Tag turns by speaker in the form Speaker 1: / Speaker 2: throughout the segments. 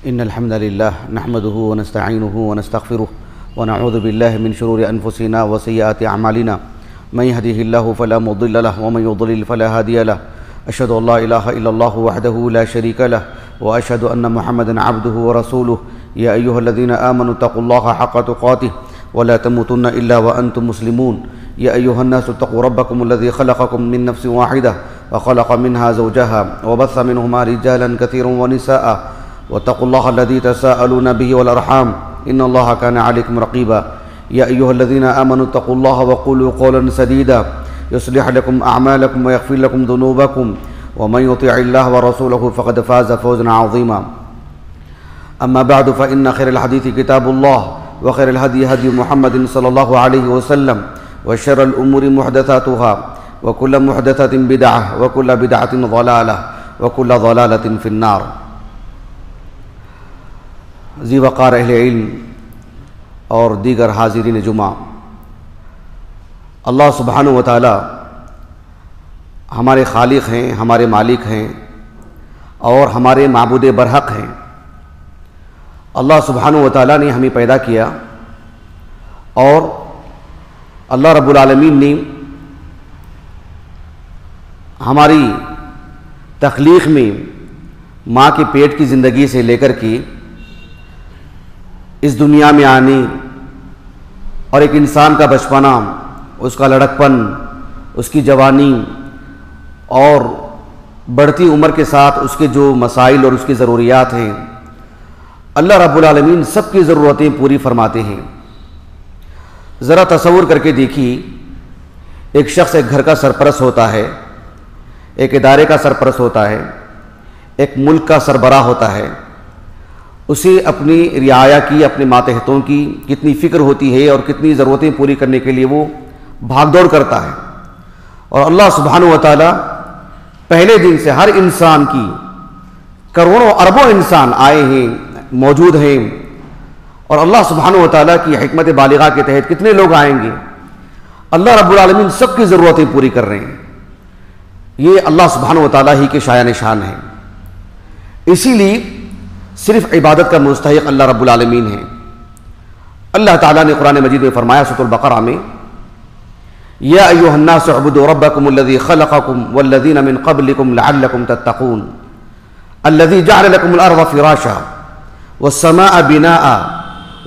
Speaker 1: إن الحمد لله نحمده ونستعينه ونستغفره ونعوذ بالله من شرور أنفسنا وسيئات أعمالنا من يهده الله فلا مضل له ومن يضلل فلا هادي له أشهد أن لا إله إلا الله وحده لا شريك له وأشهد أن محمدا عبده ورسوله يا أيها الذين آمنوا اتقوا الله حق تقاته ولا تموتن إلا وأنتم مسلمون يا أيها الناس اتقوا ربكم الذي خلقكم من نفس واحدة وخلق منها زوجها وبث منهما رجالا كثيرا ونساء واتقوا الله الذي تساءلون به والأرحام إن الله كان عليكم رقيبا يا أيها الذين آمنوا اتقوا الله وقولوا قولا سديدا يصلح لكم أعمالكم ويغفر لكم ذنوبكم ومن يطع الله ورسوله فقد فاز فوزا عظيما أما بعد فإن خير الحديث كتاب الله وخير الهدي هدي محمد صلى الله عليه وسلم وشر الأمور محدثاتها وكل محدثة بدعة وكل بدعة ضلالة وكل ضلالة في النار. ذی وقار اہل علم اور دیگر حاضرین جمعہ، اللہ سبحانہ و تعالی ہمارے خالق ہیں، ہمارے مالک ہیں اور ہمارے معبود برحق ہیں. اللہ سبحانہ و تعالی نے ہمیں پیدا کیا اور اللہ رب العالمین نے ہماری تخلیق میں ماں کے پیٹ کی زندگی سے لے کر کے اس دنیا میں آنے اور ایک انسان کا بچپنا، اس کا لڑکپن، اس کی جوانی اور بڑھتی عمر کے ساتھ اس کے جو مسائل اور اس کی ضروریات ہیں، اللہ رب العالمین سب کی ضرورتیں پوری فرماتے ہیں. ذرا تصور کر کے دیکھیے، ایک شخص ایک گھر کا سرپرست ہوتا ہے، ایک ادارے کا سرپرست ہوتا ہے، ایک ملک کا سربراہ ہوتا ہے. اسے اپنی رعایا کی، اپنے ماتحتوں کی کتنی فکر ہوتی ہے اور کتنی ضرورتیں پوری کرنے کے لیے وہ بھاگ دوڑ کرتا ہے. اور اللہ سبحانہ و تعالی پہلے دن سے ہر انسان کی، کروڑوں اربوں انسان آئے ہیں، موجود ہیں، اور اللہ سبحانہ و تعالیٰ کی حکمت بالغہ کے تحت کتنے لوگ آئیں گے. اللہ رب العالمین سب کی ضرورتیں پوری کر رہے ہیں. یہ اللہ سبحانہ و تعالیٰ ہی کے شایع نشان ہیں. اسی لیے صرف عبادت کا مستحق اللہ رب العالمین ہے. اللہ تعالیٰ نے قرآن مجید میں فرمایا سورۃ البقرہ میں، یا ایھا الناس اعبدوا ربکم الذی خلقکم والذین من قبلکم لعلکم تتقون الذی جعل لکم الارض فراشا والسماء بناء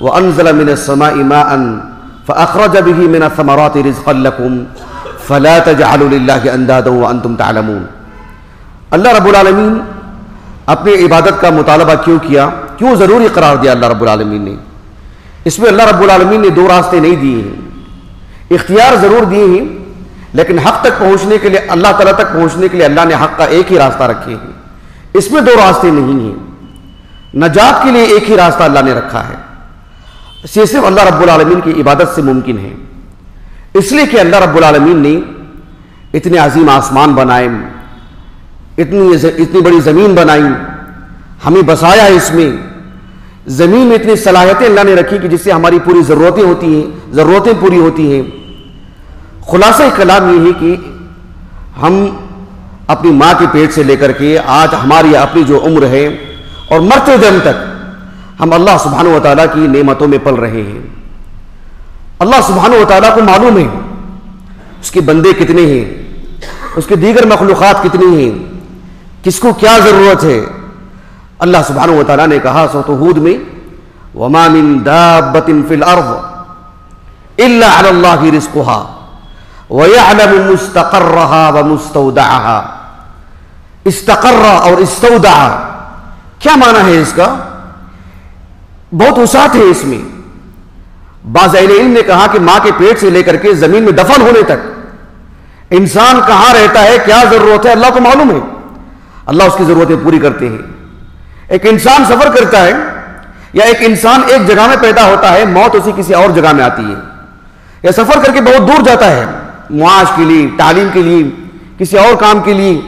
Speaker 1: وانزل من السماء ماء فاخرج به من الثمرات رزقا لکم فلا تجعلوا للہ اندادا وانتم تعلمون. اللہ رب العالمین اپنی عبادت کا مطالبہ کیوں کیا، کیوں ضروری قرار دیا اللہ رب العالمین نے؟ اس میں اللہ رب العالمین نے دو راستے نہیں دیے ہیں، اختیار ضرور دیے ہیں، لیکن حق تک پہنچنے کے لیے، اللہ تعالیٰ تک پہنچنے کے لیے اللہ نے حق کا ایک ہی راستہ رکھے ہیں. اس میں دو راستے نہیں ہیں. نجات کے لیے ایک ہی راستہ اللہ نے رکھا ہے، صرف اللہ رب العالمین کی عبادت سے ممکن ہے. اس لیے کہ اللہ رب العالمین نے اتنے عظیم آسمان بنائے، اتنی بڑی زمین بنائی، ہمیں بسایا ہے. اس میں زمین میں اتنی صلاحیتیں اللہ نے رکھی کہ جس سے ہماری پوری ضرورتیں ہوتی ہیں، ضرورتیں پوری ہوتی ہیں. خلاصہ کلام یہ ہے کہ ہم اپنی ماں کے پیٹ سے لے کر کے آج ہماری اپنی جو عمر ہے اور مرتے دم تک ہم اللہ سبحانہ و تعالیٰ کی نعمتوں میں پل رہے ہیں. اللہ سبحانہ و تعالیٰ کو معلوم ہے اس کے بندے کتنے ہیں، اس کے دیگر مخلوقات کتنی ہیں، کس کو کیا ضرورت ہے. اللہ سبحانہ و تعالیٰ نے کہا سورۃ ہود میں، وَمَا مِن دَابَّةٍ فِي الْأَرْضِ إِلَّا عَلَى اللَّهِ رِزْقُهَا وَيَعْلَمُ مُسْتَقَرَّهَا وَمُسْتَوْدَعَهَا. استقر اور استودع کیا معنی ہے اس کا؟ بہت وسعت ہے اس میں. بعض اہل علم نے کہا کہ ماں کے پیٹ سے لے کر کے زمین میں دفن ہونے تک انسان کہاں رہتا ہے، کیا ضرورت ہے، اللہ کو معلوم ہے. اللہ اس کی ضرورتیں پوری کرتے ہیں. ایک انسان سفر کرتا ہے یا ایک انسان ایک جگہ میں پیدا ہوتا ہے، موت اسی کسی اور جگہ میں آتی ہے، یا سفر کر کے بہت دور جاتا ہے معاش کے لیے، تعلیم کے لیے، کسی اور کام کے لیے.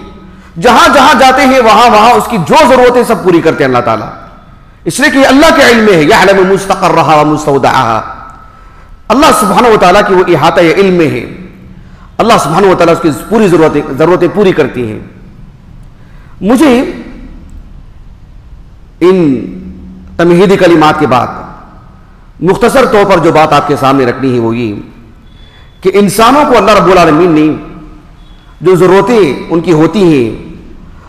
Speaker 1: جہاں جہاں جاتے ہیں وہاں اس کی جو ضرورتیں سب پوری کرتے ہیں اللہ تعالیٰ. اس لیے کہ اللہ کے علم میں ہے، یعلم مستقرها ومستودعها. اللہ سبحانہ و تعالیٰ کی وہ احاطہ علم میں ہے. اللہ سبحانہ و تعالیٰ اس کی پوری ضرورتیں پوری کرتی ہیں. مجھے ان تمہیدی کلمات کے بعد مختصر طور پر جو بات آپ کے سامنے رکھنی ہے وہ یہ کہ انسانوں کو اللہ رب العالمین نے جو ضرورتیں ان کی ہوتی ہیں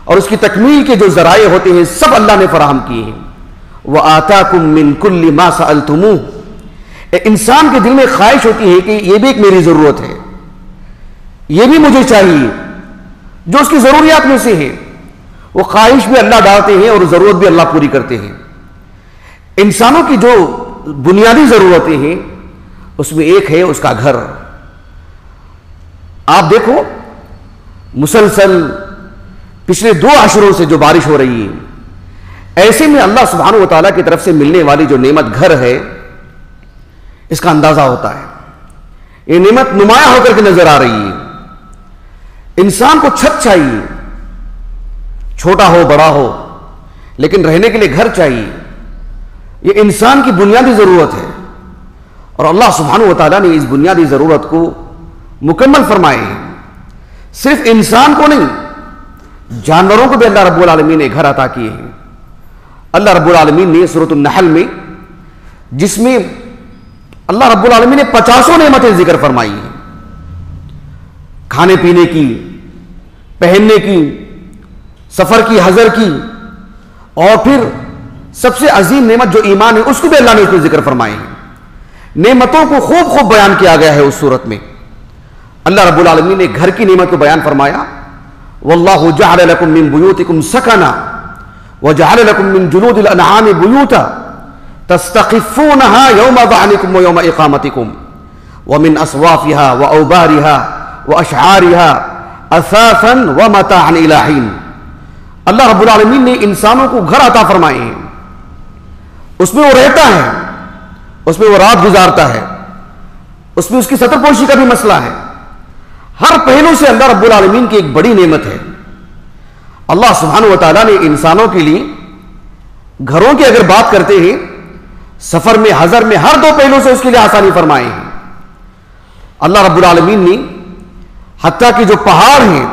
Speaker 1: اور اس کی تکمیل کے جو ذرائع ہوتے ہیں سب اللہ نے فراہم کیے ہیں. وَآتَاكُم مِّن كُلِّ مَا سَأَلْتُمُوهُ. انسان کے دل میں خواہش ہوتی ہے کہ یہ بھی ایک میری ضرورت ہے, یہ بھی مجھے چاہیے, جو اس کی ضروریات میں سے ہے. وہ خواہش بھی اللہ ڈالتے ہیں اور ضرورت بھی اللہ پوری کرتے ہیں. انسانوں کی جو بنیادی ضرورتیں ہیں اس میں ایک ہے اس کا گھر. آپ دیکھو مسلسل پچھلے 2 عشروں سے جو بارش ہو رہی ہے, ایسے میں اللہ سبحانہ و تعالیٰ کی طرف سے ملنے والی جو نعمت گھر ہے اس کا اندازہ ہوتا ہے. یہ نعمت نمایاں ہو کر کے نظر آ رہی ہے. انسان کو چھت چاہیے, چھوٹا ہو بڑا ہو, لیکن رہنے کے لیے گھر چاہیے. یہ انسان کی بنیادی ضرورت ہے اور اللہ سبحانہ و تعالیٰ نے اس بنیادی ضرورت کو مکمل فرمائے ہیں. صرف انسان کو نہیں, جانوروں کو بھی اللہ رب العالمین نے گھر عطا کیے ہیں. اللہ رب العالمین نے سورۃ النحل میں, جس میں اللہ رب العالمین نے 50 نعمتیں ذکر فرمائی ہیں, کھانے پینے کی, پہننے کی, سفر کی, حضر کی, اور پھر سب سے عظیم نعمت جو ایمان ہے اس کو بھی اللہ نے اس میں ذکر فرمائے ہیں. نعمتوں کو خوب خوب بیان کیا گیا ہے اس صورت میں. اللہ رب العالمین نے گھر کی نعمت کو بیان فرمایا, واللہ جعل لکم من بیوتکم سکنا وجعل لکم من جلود الانعام بیوتا تستخفونها یوم ظعنکم ویوم اقامتکم ومن اصوافها واوبارها واشعارها اثاثا ومتاعا الی حین. اللہ رب العالمین نے انسانوں کو گھر عطا فرمائے ہیں, اس میں وہ رہتا ہے, اس میں وہ رات گزارتا ہے, اس میں اس کی ستر پوشی کا بھی مسئلہ ہے. ہر پہلو سے اللہ رب العالمین کی ایک بڑی نعمت ہے. اللہ سبحانہ و تعالیٰ نے انسانوں کے لیے گھروں کی اگر بات کرتے ہیں, سفر میں, حضر میں, ہر 2 پہلو سے اس کے لیے آسانی فرمائے ہیں. اللہ رب العالمین نے حتیٰ کہ جو پہاڑ ہیں,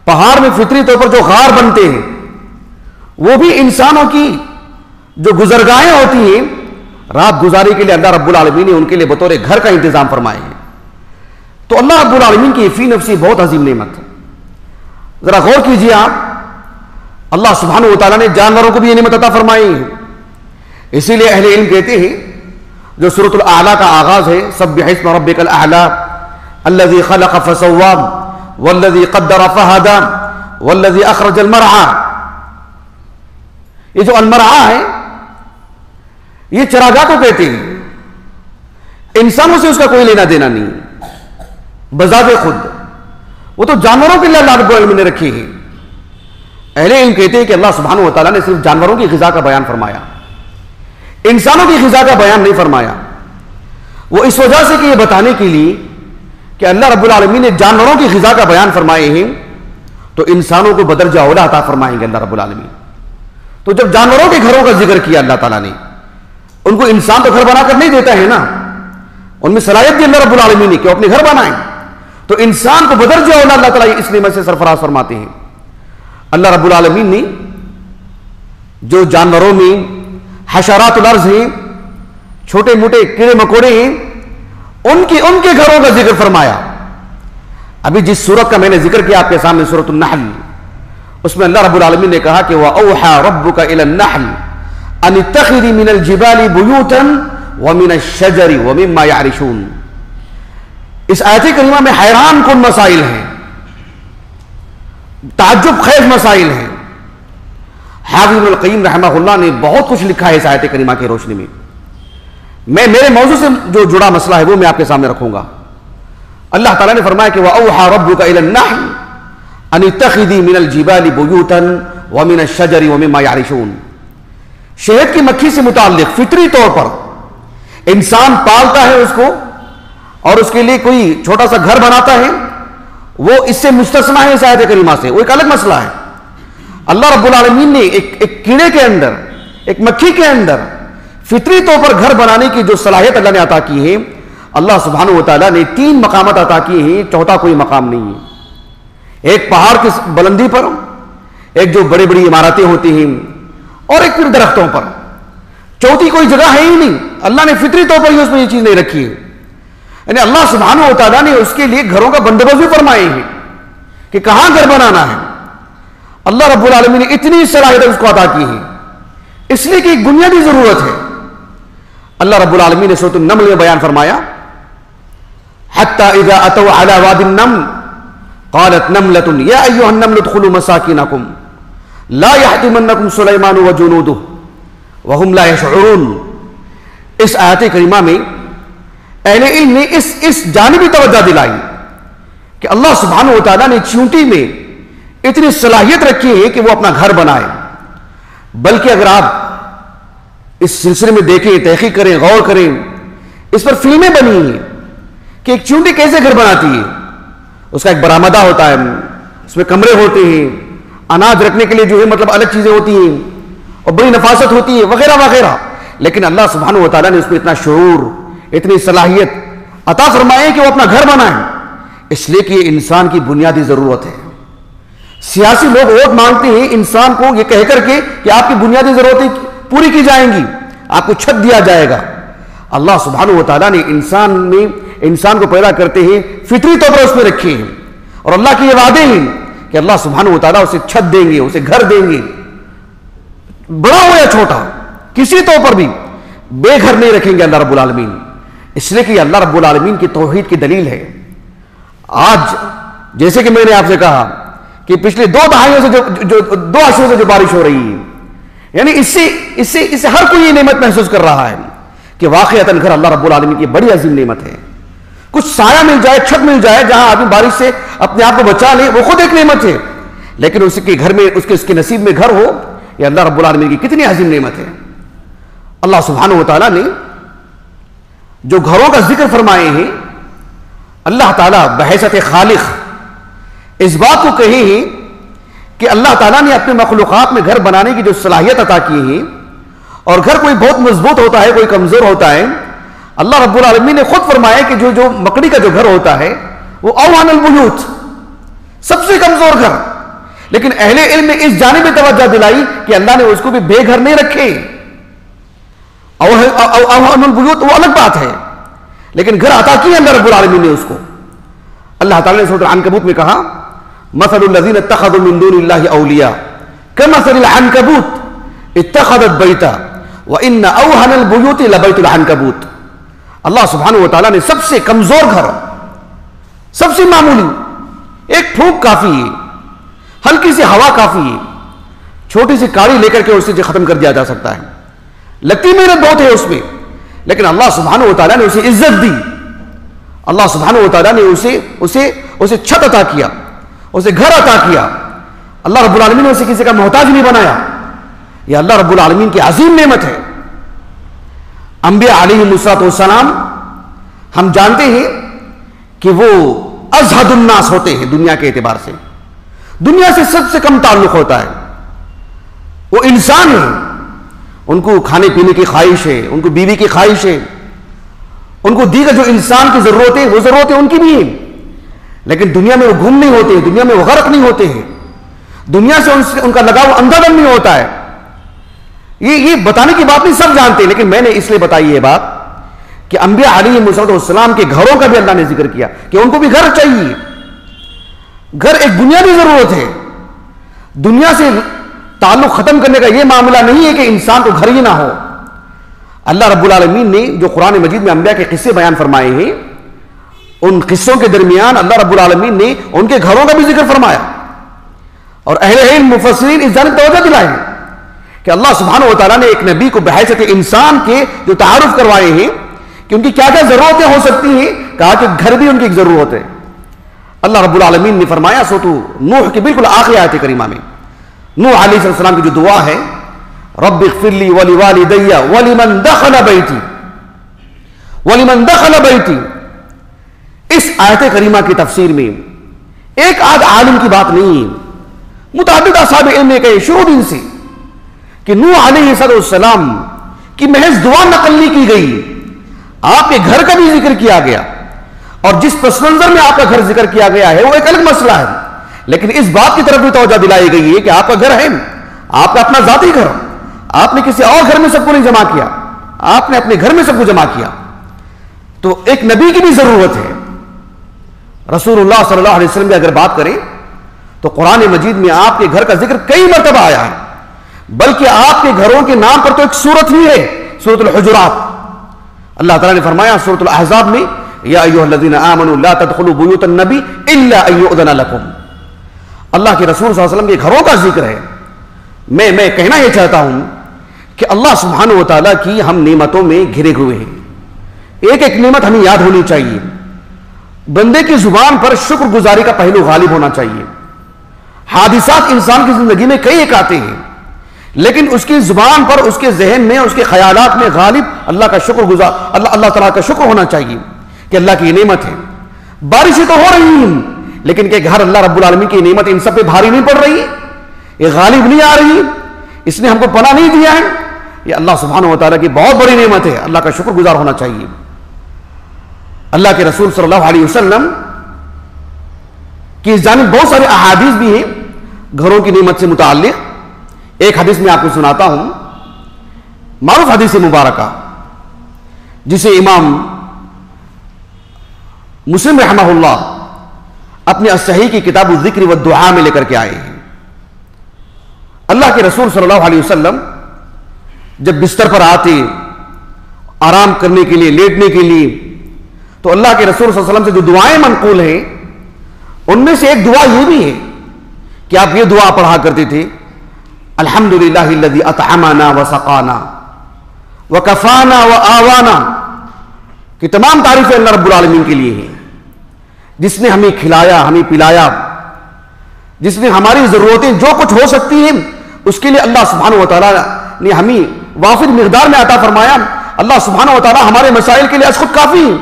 Speaker 1: پہاڑ میں فطری طور پر جو غار بنتے ہیں وہ بھی انسانوں کی جو گزرگاہیں ہوتی ہیں رات گزاری کے لیے اللہ رب العالمین نے ان کے لیے بطور گھر کا انتظام فرمائے ہیں. تو اللہ رب العالمین کی فی نفسی بہت عظیم نعمت ہے. ذرا غور کیجئے آپ, اللہ سبحانہ و تعالیٰ نے جانوروں کو بھی یہ نعمت عطا فرمائی ہے. اسی لیے اہل علم کہتے ہیں جو سورۃ الاعلیٰ کا آغاز ہے, سبح اسم ربک الاعلیٰ الذی خلق فسوی والذی قدر فہدی والذی اخرج المرعى. یہ جو المرعى ہے یہ چراگاہ کو کہتے ہیں, انسانوں سے اس کا کوئی لینا دینا نہیں بذات خود, وہ تو جانوروں کے لیے اللہ رب العالمین نے رکھی ہے. اہل علم کہتے ہیں کہ اللہ سبحانہ و تعالیٰ نے صرف جانوروں کی غذا کا بیان فرمایا, انسانوں کی غذا کا بیان نہیں فرمایا. وہ اس وجہ سے کہ یہ بتانے کے لیے کہ اللہ رب العالمین نے جانوروں کی غذا کا بیان فرمائے ہیں تو انسانوں کو بدرجہ اولا عطا فرمائیں گے اللہ رب العالمین. تو جب جانوروں کے گھروں کا ذکر کیا اللہ تعالیٰ نے, ان کو انسان تو گھر بنا کر نہیں دیتا ہے نا, ان میں صلاحیت دی اللہ رب العالمین نے کہ وہ اپنے گھر بنائیں, تو انسان کو بدرجہ اولا اللہ تعالیٰ اس نعمت سے سرفراز فرماتے ہیں. اللہ رب العالمین نے جو جانوروں میں حشرات الارض ہیں, چھوٹے موٹے کیڑے مکوڑے ہیں, ان کے گھروں کا ذکر فرمایا. ابھی جس سورت کا میں نے ذکر کیا آپ کے سامنے, سورۃ النحل, اس میں اللہ رب العالمین نے کہا کہ وَأَوْحَى رَبُّكَ إِلَى النَّحْلِ أَنِ اتَّخِذِي مِنَ الْجِبَالِ بُيُوتًا وَمِنَ الشَّجَرِ وَمِمَّا يَعْرِشُونَ. اس آیت کریمہ میں حیران کن مسائل ہیں, تعجب خیز مسائل ہیں. حافظ ابن القیم رحمہ اللہ نے بہت کچھ لکھا ہے اس آیت کریمہ کی روشنی میں. میں میرے موضوع سے جو جڑا مسئلہ ہے وہ میں آپ کے سامنے رکھوں گا. اللہ تعالیٰ نے فرمایا کہ وَأَوْحَى رَبُّكَ إِلَى النَّحْلِ أَنِ اتَّخِذِي مِنَ الْجِبَالِ بُيُوتًا وَمِنَ الشَّجَرِ وَمِمَّا يَعْرِشُونَ. شہد کی مکھی سے متعلق فطری طور پر انسان پالتا ہے اس کو اور اس کے لیے کوئی چھوٹا سا گھر بناتا ہے, وہ اس سے مستثنا ہے اس آیت کریمہ سے, وہ ایک الگ مسئلہ ہے. اللہ رب العالمین نے ایک کیڑے کے اندر, ایک مکھی کے اندر فطری طور پر گھر بنانے کی جو صلاحیت اللہ نے عطا کی ہے, اللہ سبحانہ و تعالیٰ نے 3 مقامات عطا کیے ہیں, چوتھا کوئی مقام نہیں ہے. ایک پہاڑ کی بلندی پر, ایک جو بڑی بڑی عمارتیں ہوتی ہیں, اور ایک پھر درختوں پر. چوتھی کوئی جگہ ہے ہی نہیں. اللہ نے فطری طور پر ہی اس میں یہ چیز نہیں رکھی ہے. یعنی اللہ سبحانہ و تعالیٰ نے اس کے لیے گھروں کا بندوبست بھی فرمائے ہیں کہ کہاں گھر بنانا ہے. اللہ رب العالمین نے اتنی صلاحیت اس کو عطا کی ہے اس لیے کہ ایک بنیادی ضرورت ہے. اللہ رب العالمین نے سورۃ النمل میں بیان فرمایا حتی اذا اتوا علی واد النمل قالت نملۃ یا ایھا النمل ادخلوا مساکنکم لا یحطمنکم سلیمان وجنودہ وہم لا یشعرون. اس آیت کریمہ میں اہل علم نے اس جانبی توجہ دلائی کہ اللہ سبحانہ و تعالیٰ نے چیونٹی میں اتنی صلاحیت رکھی ہے کہ وہ اپنا گھر بنائے. بلکہ اگر آپ اس سلسلے میں دیکھیں، تحقیق کریں، غور کریں، اس پر فلمیں بنی ہیں کہ ایک چیونٹی کیسے گھر بناتی ہے. اس کا ایک برآمدہ ہوتا ہے، اس میں کمرے ہوتے ہیں، اناج رکھنے کے لیے جو ہے مطلب الگ چیزیں ہوتی ہیں اور بڑی نفاست ہوتی ہے وغیرہ وغیرہ. لیکن اللہ سبحانہ و تعالیٰ نے اس میں اتنا شعور، اتنی صلاحیت عطا فرمائے کہ وہ اپنا گھر بنائیں، اس لیے کہ یہ انسان کی بنیادی ضرورت ہے. سیاسی لوگ ووٹ مانگتے ہیں انسان کو یہ کہہ کر کے کہ آپ کی بنیادی ضرورتیں پوری کی جائیں گی، آپ کو چھت دیا جائے گا. اللہ سبحانہ و تعالیٰ نے انسان کو پیدا کرتے ہیں فطری طور پر اس میں رکھے ہیں، اور اللہ کے یہ وعدے ہیں کہ اللہ سبحانہ و تعالیٰ اسے چھت دیں گے، اسے گھر دیں گے، بڑا ہو یا چھوٹا، کسی طور پر بھی بے گھر نہیں رکھیں گے اللہ رب العالمین. اس لیے کہ اللہ رب العالمین کی توحید کی دلیل ہے. آج جیسے کہ میں نے آپ سے کہا کہ پچھلے 2 دہائیوں سے جو 2 عشروں سے جو بارش ہو رہی ہے، یعنی اس سے ہر کوئی یہ نعمت محسوس کر رہا ہے کہ واقعتاً گھر اللہ رب العالمین کی بڑی عظیم نعمت ہے. کچھ سایہ مل جائے، چھت مل جائے جہاں آدمی بارش سے اپنے آپ کو بچا لے، وہ خود ایک نعمت ہے. لیکن اس کے گھر میں اس کے نصیب میں گھر ہو، یہ اللہ رب العالمین کی کتنی عظیم نعمت ہے. اللہ سبحانہ و تعالیٰ نے جو گھروں کا ذکر فرمائے ہیں، اللہ تعالیٰ بحیثیت خالق اس بات کو کہے ہیں کہ اللہ تعالیٰ نے اپنے مخلوقات میں گھر بنانے کی جو صلاحیت عطا کی ہے، اور گھر کوئی بہت مضبوط ہوتا ہے، کوئی کمزور ہوتا ہے. اللہ رب العالمین نے خود فرمایا کہ جو مکڑی کا جو گھر ہوتا ہے وہ اوہن البیوت، سب سے کمزور گھر. لیکن اہل علم نے اس جانب توجہ دلائی کہ اللہ نے اس کو بھی بے گھر نہیں رکھے. اوہن البیوت وہ الگ بات ہے، لیکن گھر عطا کیا اللہ رب العالمین نے اس کو. اللہ تعالیٰ نے سورۃ العنکبوت میں کہا مثل الذین اتخذوا من دون اللہ اولیاء کمثل العنکبوت اتخذت بیتا وان اوہن البیوت لبیت العنکبوت. اللہ سبحانہ و تعالیٰ نے سب سے کمزور گھر، سب سے معمولی، ایک پھونک کافی ہے، ہلکی سی ہوا کافی ہے، چھوٹی سی کاڑی لے کر کے اسے ختم کر دیا جا سکتا ہے. لگتی محنت بہت ہے اس میں، لیکن اللہ سبحانہ و تعالیٰ نے اسے عزت دی. اللہ سبحانہ و تعالیٰ نے اسے چھت عطا کیا، اسے گھر عطا کیا. اللہ رب العالمین نے اسے کسی کا محتاج نہیں بنایا. یہ اللہ رب العالمین کی عظیم نعمت ہے. انبیاء علیہ السلام ہم جانتے ہیں کہ وہ ازہد الناس ہوتے ہیں دنیا کے اعتبار سے، دنیا سے سب سے کم تعلق ہوتا ہے. وہ انسان ہیں، ان کو کھانے پینے کی خواہش ہے، ان کو بیوی کی خواہش ہے، ان کو دیگر جو انسان کی ضرورتیں وہ ضرورتیں ان کی بھی ہیں. لیکن دنیا میں وہ گم نہیں ہوتے، دنیا میں وہ غرق نہیں ہوتے ہیں، دنیا سے ان کا لگاؤ اندھا دم نہیں ہوتا ہے. یہ بتانے کی بات نہیں، سب جانتے ہیں، لیکن میں نے اس لیے بتائی یہ بات کہ انبیاء علیہ السلام کے گھروں کا بھی اللہ نے ذکر کیا کہ ان کو بھی گھر چاہیے. گھر ایک بنیادی ضرورت ہے. دنیا سے تعلق ختم کرنے کا یہ معاملہ نہیں ہے کہ انسان کو گھر ہی نہ ہو. اللہ رب العالمین نے جو قرآن مجید میں انبیاء کے قصے بیان فرمائے ہیں، ان قصوں کے درمیان اللہ رب العالمین نے ان کے گھروں کا بھی ذکر فرمایا. اور اہل علم مفسرین اس جانب توجہ دلائے ہیں کہ اللہ سبحانہ و تعالیٰ نے ایک نبی کو بحیثیت انسان کے جو تعارف کروائے ہیں کہ ان کی کیا کیا ضرورتیں ہو سکتی ہیں، کہا کہ گھر بھی ان کی ایک ضرورت ہے. اللہ رب العالمین نے فرمایا سورۃ نوح کی بالکل آخری آیت کریمہ میں، نوح علیہ السلام کی جو دعا ہے رب اغفر لی ولوالدی ولمن دخل بیتی، اس آیت کریمہ کی تفسیر میں ایک آدھ عالم کی بات نہیں ہے، متعدد اصحاب علم نے کہے شروع دن سے کہ نوح علیہ السلام کی محض دعا نقل نہیں کی گئی، آپ کے گھر کا بھی ذکر کیا گیا. اور جس پس منظر میں آپ کا گھر ذکر کیا گیا ہے وہ ایک الگ مسئلہ ہے، لیکن اس بات کی طرف بھی توجہ دلائی گئی ہے کہ آپ کا گھر ہے، آپ کا اپنا ذاتی گھر، آپ نے کسی اور گھر میں سب کو نہیں جمع کیا، آپ نے اپنے گھر میں سب کو جمع کیا. تو ایک نبی کی بھی ضرورت ہے. رسول اللہ صلی اللہ علیہ وسلم کی اگر بات کریں تو قرآن مجید میں آپ کے گھر کا ذکر کئی مرتبہ آیا ہے، بلکہ آپ کے گھروں کے نام پر تو ایک سورت ہی ہے، سورۃ الحجرات. اللہ تعالیٰ نے فرمایا سورۃ الاحزاب میں یا ایھا الذین آمنوا لا تدخلوا بیوت النبی الا ان یؤذن لکم. اللہ کے رسول صلی اللہ علیہ وسلم کے گھروں کا ذکر ہے. میں کہنا یہ چاہتا ہوں کہ اللہ سبحانہ و تعالیٰ کی ہم نعمتوں میں گھرے ہوئے ہیں. ایک ایک نعمت ہمیں یاد ہونی چاہیے. بندے کی زبان پر شکر گزاری کا پہلو غالب ہونا چاہیے. حادثات انسان کی زندگی میں کئی ایک آتے ہیں، لیکن اس کی زبان پر، اس کے ذہن میں، اس کے خیالات میں غالب اللہ کا شکر گزار، اللہ تعالیٰ کا شکر ہونا چاہیے کہ اللہ کی یہ نعمت ہے. بارشیں تو ہو رہی ہیں، لیکن کہ گھر اللہ رب العالمین کی نعمت ان سب پہ بھاری نہیں پڑ رہی، یہ غالب نہیں آ رہی، اس نے ہم کو پناہ نہیں دیا ہے. یہ اللہ سبحانہ و تعالیٰ کی بہت بڑی نعمت ہے. اللہ کا شکر گزار ہونا چاہیے. اللہ کے رسول صلی اللہ علیہ وسلم کی اس جانب بہت سارے احادیث بھی ہیں گھروں کی نعمت سے متعلق. ایک حدیث میں آپ کو سناتا ہوں، معروف حدیث مبارکہ جسے امام مسلم رحمہ اللہ اپنے الصحیح کی کتاب الذکر والدعاء میں لے کر کے آئے ہیں. اللہ کے رسول صلی اللہ علیہ وسلم جب بستر پر آتے آرام کرنے کے لیے، لیٹنے کے لیے، تو اللہ کے رسول صلی اللہ علیہ وسلم سے جو دعائیں منقول ہیں ان میں سے ایک دعا یہ بھی ہے کہ آپ یہ دعا پڑھا کرتے تھے، الحمدللہ الذی اطعمنا وسقانا وکفانا وآوانا، کہ تمام تعریفیں اللہ رب العالمین کے لیے ہیں، جس نے ہمیں کھلایا، ہمیں پلایا، جس نے ہماری ضرورتیں جو کچھ ہو سکتی ہیں اس کے لیے اللہ سبحانہ و تعالیٰ نے ہمیں وافر مقدار میں عطا فرمایا. اللہ سبحانہ و تعالیٰ ہمارے مسائل کے لیے از خود کافی ہیں.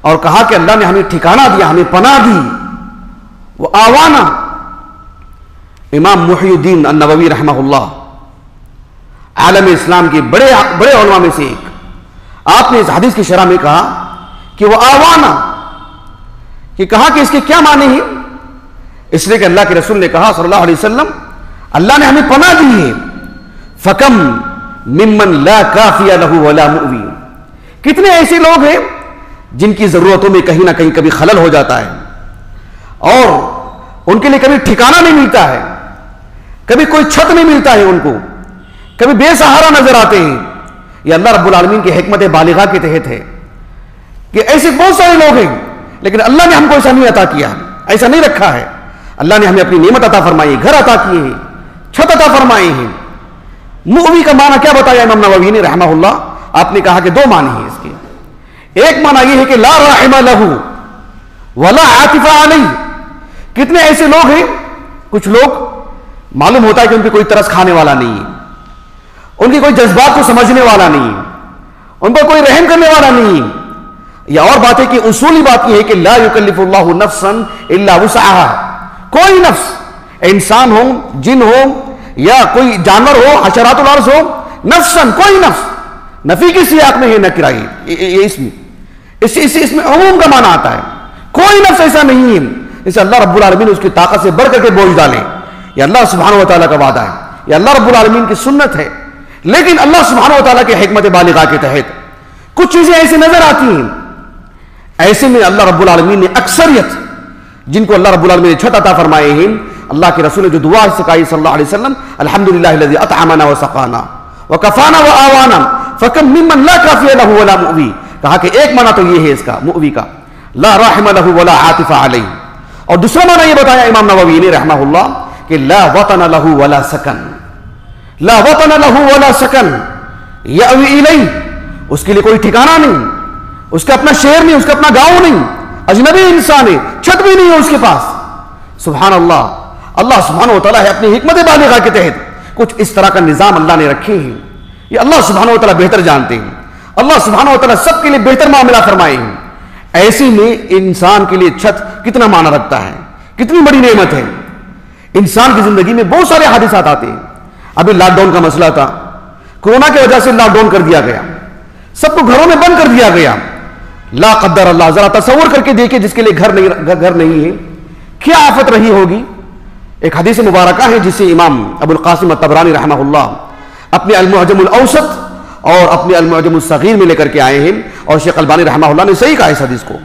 Speaker 1: اور کہا کہ اللہ نے ہمیں ٹھکانہ دیا، ہمیں پناہ دی. وہ آوانا، امام محی الدین النووی رحمہ اللہ عالم اسلام کے بڑے علماء میں سے ایک، آپ نے اس حدیث کی شرح میں کہا کہ وہ آوانا، کہ کہا کہ اس کے کیا معنی ہیں؟ اس لیے کہ اللہ کے رسول نے کہا صلی اللہ علیہ وسلم، اللہ نے ہمیں پناہ دی ہے. فکم ممن لا کافی لہ ولا مؤوی، کتنے ایسے لوگ ہیں جن کی ضرورتوں میں کہیں نہ کہیں کبھی خلل ہو جاتا ہے اور ان کے لیے کبھی ٹھکانہ نہیں ملتا ہے، کبھی کوئی چھت نہیں ملتا ہے، ان کو کبھی بے سہارا نظر آتے ہیں. یہ اللہ رب العالمین کی حکمت بالغہ کے تحت ہے کہ ایسے بہت سارے لوگ ہیں، لیکن اللہ نے ہم کو ایسا نہیں عطا کیا، ایسا نہیں رکھا ہے. اللہ نے ہمیں اپنی نعمت عطا فرمائی، گھر عطا کیے ہیں، چھت عطا فرمائے ہیں. مؤوی کا معنی کیا بتایا امام نووی نے رحمہ اللہ؟ آپ نے کہا کہ دو معنی ہیں اس کے. ایک معنی یہ ہے کہ لا راحم لہ ولا عاطف علیہ. کتنے ایسے لوگ ہیں، کچھ لوگ معلوم ہوتا ہے کہ ان پہ کوئی ترس کھانے والا نہیں ہے، ان کی کوئی جذبات کو سمجھنے والا نہیں ہے، ان پر کوئی رحم کرنے والا نہیں ہے. یا اور بات ہے کہ اصولی بات یہ ہے کہ لا یکلف اللہ نفسا الا وسعها. کوئی نفس، انسان ہو، جن ہو یا کوئی جانور ہو، حشرات الارض ہو، نفسا، کوئی نفس، نفی کی سیاق میں ہے نکرہ، یہ اس میں عموم کا معنی آتا ہے. کوئی نفس ایسا نہیں ہے اسے اللہ رب العالمین اس کی طاقت سے بڑھ کر کے بوجھ ڈالے. یہ اللہ سبحانہ و تعالیٰ کا وعدہ ہے، یہ اللہ رب العالمین کی سنت ہے. لیکن اللہ سبحانہ و تعالیٰ کی حکمت بالغہ کے تحت کچھ چیزیں ایسی نظر آتی ہیں. ایسے میں اللہ رب العالمین نے اکثریت جن کو اللہ رب العالمین نے چھت عطا فرمائے ہیں، اللہ کے رسول نے جو دعا سکھائی صلی اللہ علیہ وسلم، الحمدللہ الذی اطعمنا وسقانا وکفانا وآوانا فکم ممن لا کافی لہ ولا مؤوی. کہا کہ ایک معنی تو یہ ہے اس کا مؤوی کا، لا راحم لہ ولا عاطف علیہ. اور دوسرا معنی یہ بتایا امام نووی نے رحمہ اللہ کہ لا وطن لہ ولا سکن. لا وطن لہ ولا سکن یأوی الیہ، اس کے لیے کوئی ٹھکانہ نہیں، اس کا اپنا شہر نہیں، اس کا اپنا گاؤں نہیں، اجنبی انسان ہے، چھت بھی نہیں ہے اس کے پاس. سبحان اللہ. اللہ سبحانہ و تعالیٰ ہے اپنی حکمت بالغہ کے تحت کچھ اس طرح کا نظام اللہ نے رکھے ہیں. یہ اللہ سبحانہ و تعالیٰ بہتر جانتے ہیں. اللہ سبحانہ و تعالیٰ سب کے لیے بہتر معاملہ فرمائے ہیں. ایسے میں انسان کے لیے چھت کتنا معنی رکھتا ہے، کتنی بڑی نعمت ہے. انسان کی زندگی میں بہت سارے حادثات آتے ہیں. ابھی لاک ڈاؤن کا مسئلہ تھا، کورونا کی وجہ سے لاک ڈاؤن کر دیا گیا، سب کو گھروں میں بند کر دیا گیا. لا قدر اللہ، ذرا تصور کر کے دیکھیں جس کے لیے گھر نہیں ہے کیا آفت رہی ہوگی. ایک حدیث مبارکہ ہے جسے امام ابو القاسم الطبرانی رحمہ اللہ اپنے المعجم الاوسط اور اپنے المعجم الصغیر میں لے کر کے آئے ہیں، اور شیخ البانی رحمہ اللہ نے صحیح کہا اس حدیث کو۔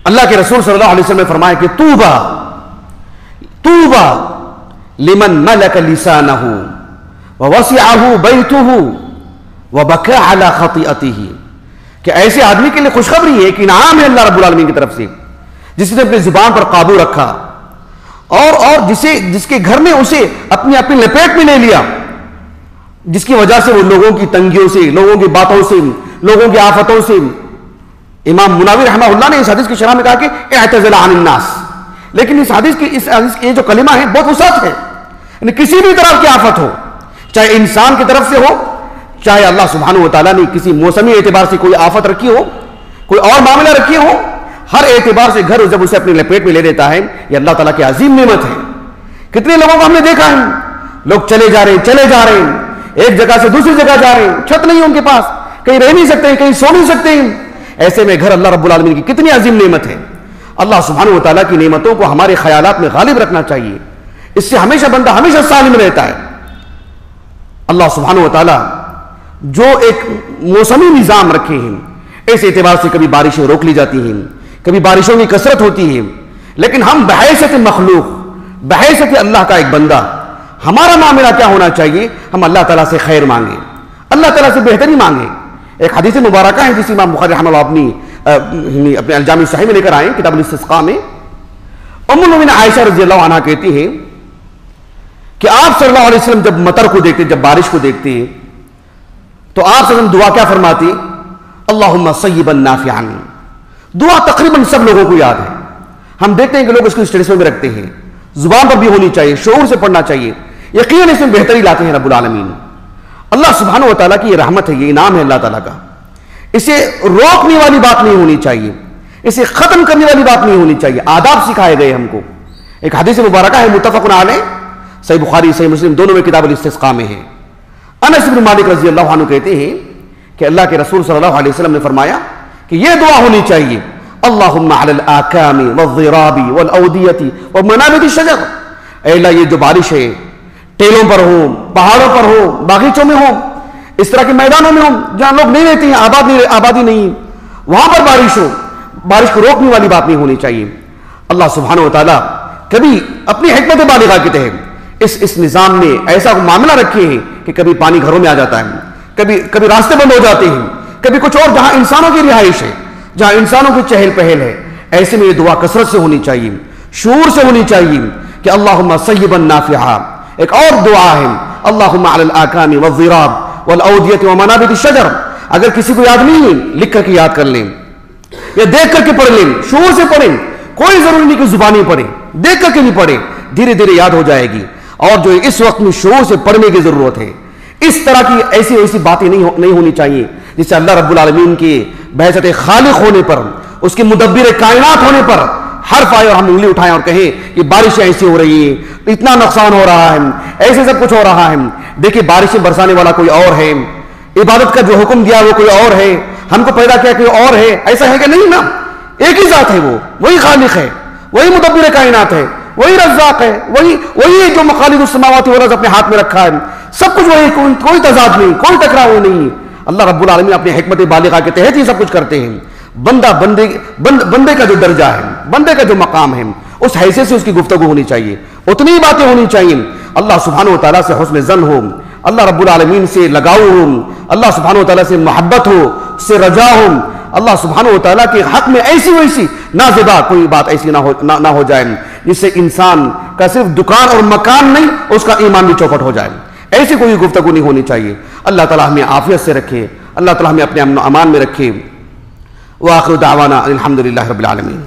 Speaker 1: اللہ کے رسول صلی اللہ علیہ وسلم نے فرمایا کہ توبہ توبہ لمن ملک لسانہ ووسعہ بیتہ وبکى علی خطیئتہ، کہ ایسے آدمی کے لیے خوشخبری ہے کہ انعام ہے اللہ رب العالمین کی طرف سے، جس نے اپنی زبان پر قابو رکھا اور جس کے گھر میں اسے اپنی لپیٹ میں لے لیا، جس کی وجہ سے وہ لوگوں کی تنگیوں سے، لوگوں کی باتوں سے، لوگوں کی آفتوں سے۔ امام مناوی رحمہ اللہ نے اس حدیث کی شرح میں کہا کہ اعتزل عن الناس، لیکن اس حدیث کی جو کلمہ ہے بہت وسعت ہے، یعنی کسی بھی طرح کی آفت ہو، چاہے انسان کی طرف سے ہو، چاہے اللہ سبحانہ وتعالیٰ نے کسی موسمی اعتبار سے کوئی آفت رکھی ہو، کوئی اور معاملہ رکھی ہو، ہر اعتبار سے گھر جب اسے اپنی لپیٹ میں لے لیتا ہے، یہ اللہ تعالیٰ کی عظیم نعمت ہے۔ کتنے لوگوں کو ہم نے دیکھا ہے، لوگ چلے جا رہے ہیں، ایک جگہ سے دوسری جگہ جا رہے ہیں، چھت نہیں ان کے پاس، کہیں رہ نہیں سکتے ہیں، کہیں سو نہیں سکتے ہیں۔ ایسے میں گھر اللہ رب العالمین کی کتنی عظیم نعمت ہے۔ اللہ سبحانہ وتعالیٰ کی نعمتوں کو ہمارے خیالات میں غالب رکھنا چاہیے، اس سے ہمیشہ بندہ ہمیشہ سالم رہتا ہے۔ اللہ سبحانہ وتعالیٰ جو ایک موسمی نظام رکھے ہیں، اس اعتبار سے کبھی بارشیں روک لی جاتی ہیں، کبھی بارشوں کی کثرت ہوتی ہے، لیکن ہم بحیثیت مخلوق، بحیثیت اللہ کا ایک بندہ، ہمارا معاملہ کیا ہونا چاہیے؟ ہم اللہ تعالیٰ سے خیر مانگیں، اللہ تعالیٰ سے بہتری مانگیں۔ ایک حدیث مبارکہ ہے جس امام بخاری رحمہ اللہ اپنے الجامع الصحیح میں لے کر آئے ہیں، کتاب الاستسقاء میں۔ ام المؤمنین عائشہ رضی اللہ عنہا کہتی ہیں کہ آپ صلی اللہ علیہ وسلم جب مطر کو دیکھتے، جب بارش کو دیکھتے ہیں، تو آپ صلی اللہ علیہ وسلم دعا کیا فرماتی؟ اللہم صیبا نافعا۔ دعا تقریباً سب لوگوں کو یاد ہے، ہم دیکھتے ہیں کہ لوگ اس کو اسٹیٹس میں رکھتے ہیں، زبان پر بھی ہونی چاہیے، شعور سے پڑھنا چاہیے، یقیناً اس میں بہتری لاتے ہیں رب العالمین۔ اللہ سبحانہ وتعالیٰ کی یہ رحمت ہے، یہ انعام ہے اللہ تعالیٰ کا، اسے روکنے والی بات نہیں ہونی چاہیے، اسے ختم کرنے والی بات نہیں ہونی چاہیے۔ آداب سکھائے گئے ہم کو۔ ایک حدیث مبارکہ ہے متفق علیہ، صحیح بخاری صحیح مسلم دونوں میں کتاب الاستسقاء میں ہے۔ انس بن مالک رضی اللہ عنہ کہتے ہیں کہ اللہ کے رسول صلی اللہ علیہ وسلم نے فرمایا کہ یہ دعا ہونی چاہیے، اللہم علی الاکام والضراب والاودیۃ ومنابت الشجر۔ اے اللہ یہ جو بارش ہے ٹیلوں پر ہو، پہاڑوں پر ہو، باغیچوں میں ہو، اس طرح کے میدانوں میں ہو جہاں لوگ نہیں رہتے ہیں، آبادی نہیں، وہاں پر بارش ہو، بارش کو روکنے والی بات نہیں ہونی چاہیے۔ اللہ سبحانہ وتعالیٰ کبھی اپنی حکمت بالغہ کے تحت اس نظام میں ایسا معاملہ رکھے ہیں کہ کبھی پانی گھروں میں آ جاتا ہے، کبھی راستے بند ہو جاتے ہیں، کبھی کچھ اور، جہاں انسانوں کی رہائش ہے، جہاں انسانوں کی چہل پہل ہے۔ ایسے میں یہ دعا کثرت سے ہونی چاہیے، شعور سے ہونی چاہیے کہ اللہم صیبا نافعا۔ ایک اور دعا ہے اللہم علی الاکام والضراب والاودیۃ ومنابت الشجر۔ اگر کسی کو یاد نہیں ہے لکھ کر کے یاد کر لیں یا دیکھ کر کے پڑھ لیں، شعور سے پڑھیں، کوئی ضروری نہیں کہ زبانی پڑھیں، دیکھ کر کے بھی پڑھیں، دھیرے دھیرے یاد ہو جائے گی۔ اور جو اس وقت میں شعور سے پڑھنے کی ضرورت ہے، اس طرح کی ایسی باتیں نہیں ہونی چاہیے جس سے اللہ رب العالمین کے بحیثیت خالق ہونے پر، اس کے مدبر کائنات ہونے پر حرف آئے اور ہم انگلی اٹھائیں اور کہیں کہ بارشیں ایسی ہو رہی ہیں، اتنا نقصان ہو رہا ہے، ایسے سب کچھ ہو رہا ہے۔ دیکھیں بارشیں برسانے والا کوئی اور ہے، عبادت کا جو حکم دیا وہ کوئی اور ہے، ہم کو پیدا کیا کوئی اور ہے، ایسا ہے کہ نہیں نا؟ ایک ہی ذات ہے، وہی خالق ہے، وہی مدبر کائنات ہے، وہی رزاق ہے، وہی جو مخالف السماوات والارض اپنے ہاتھ میں رکھا ہے، سب کچھ وہی، کوئی تضاد نہیں، کوئی ٹکراؤ نہیں۔ اللہ رب العالمین اپنی حکمت بالغہ کے تحت ہی سب کچھ کرتے ہیں۔ بندے کا جو درجہ ہے، بندے کا جو مقام ہے، اس حیثیت سے اس کی گفتگو ہونی چاہیے، اتنی باتیں ہونی چاہیے۔ اللہ سبحانہ وتعالیٰ سے حسن ظن ہو، اللہ رب العالمین سے لگاؤ ہو، اللہ سبحانہ وتعالیٰ سے محبت ہو، اس سے رجا ہو، اللہ سبحانہ وتعالیٰ کے حق میں ایسی ویسی نازدہ کوئی بات ایسی نہ ہو جائے جس سے انسان کا صرف دکان اور مکان نہیں، اس کا ایمان بھی چوپٹ ہو جائے۔ ایسی کوئی گفتگو نہیں ہونی چاہیے۔ اللہ تعالیٰ ہمیں عافیت سے رکھے، اللہ تعالیٰ ہمیں اپنے امن و امان میں رکھے۔ وآخر دعوانا الحمدللہ رب العالمین۔